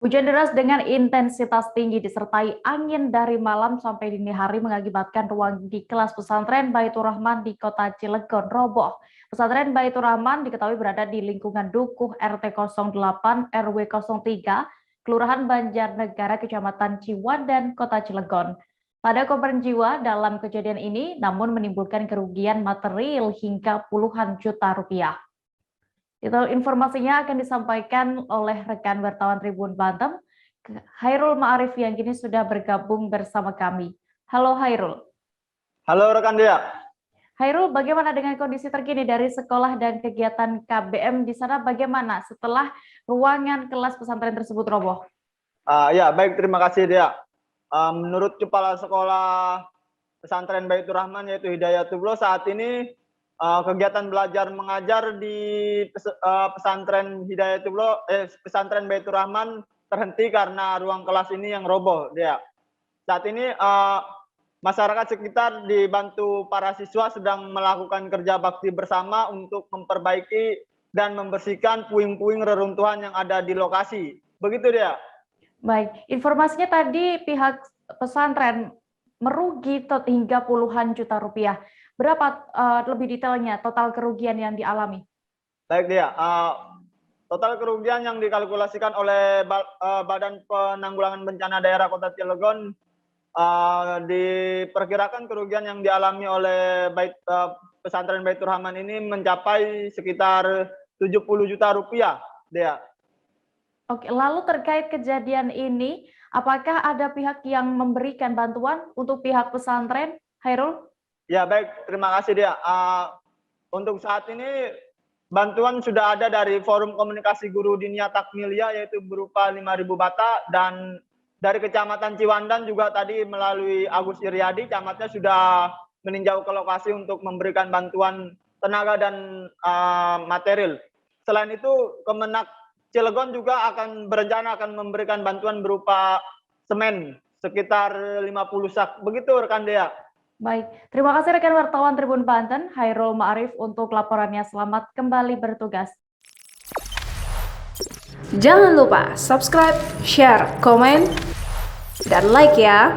Hujan deras dengan intensitas tinggi disertai angin dari malam sampai dini hari mengakibatkan ruang di kelas pesantren Baitur Rahman di Kota Cilegon roboh. Pesantren Baitur Rahman diketahui berada di lingkungan Dukuh RT 08 RW 03, Kelurahan Banjarnegara, Kecamatan Ciwandan, Kota Cilegon. Pada korban jiwa dalam kejadian ini namun menimbulkan kerugian material hingga puluhan juta rupiah. Itu informasinya akan disampaikan oleh rekan wartawan Tribun Banten, Hairul Ma'arif yang kini sudah bergabung bersama kami. Halo Hairul. Halo rekan Dea. Hairul, bagaimana dengan kondisi terkini dari sekolah dan kegiatan KBM di sana bagaimana setelah ruangan kelas pesantren tersebut roboh? Ya, baik, terima kasih Dea. Menurut Kepala Sekolah Pesantren Baitur Rahman yaitu Hidayatullah, saat ini kegiatan belajar mengajar di pesantren pesantren Baitur Rahman terhenti karena ruang kelas ini yang roboh, Dea. Saat ini masyarakat sekitar dibantu para siswa sedang melakukan kerja bakti bersama untuk memperbaiki dan membersihkan puing-puing reruntuhan yang ada di lokasi. Begitu Dea. Baik, informasinya tadi pihak pesantren merugi hingga puluhan juta rupiah. Berapa lebih detailnya total kerugian yang dialami? Baik Dea, total kerugian yang dikalkulasikan oleh Badan Penanggulangan Bencana Daerah Kota Cilegon diperkirakan kerugian yang dialami oleh pesantren Baitur Rahman ini mencapai sekitar 70 juta rupiah, Dea. Oke, lalu terkait kejadian ini, apakah ada pihak yang memberikan bantuan untuk pihak pesantren, Hairul? Ya, baik, terima kasih Dea. Untuk saat ini bantuan sudah ada dari Forum Komunikasi Guru Dinia Takmilia yaitu berupa 5.000 bata, dan dari Kecamatan Ciwandan juga tadi melalui Agus Iryadi, camatnya sudah meninjau ke lokasi untuk memberikan bantuan tenaga dan material. Selain itu, Kemenak Cilegon juga berencana akan memberikan bantuan berupa semen sekitar 50 sak. Begitu rekan Dea. Baik, terima kasih rekan wartawan Tribun Banten, Hairul Ma'arif untuk laporannya. Selamat kembali bertugas. Jangan lupa subscribe, share, komen, dan like ya.